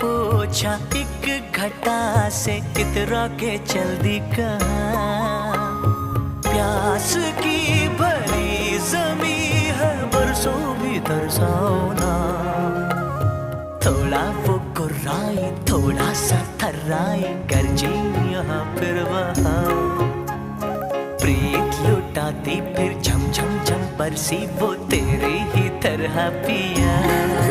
पूछा एक घटा से इतरा के चल दी कहाँ। प्यास की भरी जमी है बरसों भी तरसाओ ना। थोड़ा वो गुर्राई थोड़ा सा थर्राई गर्जी यहाँ फिर वहाँ। प्रीत लुटाती फिर झम झम झम बरसी वो तेरे ही तरह पिया।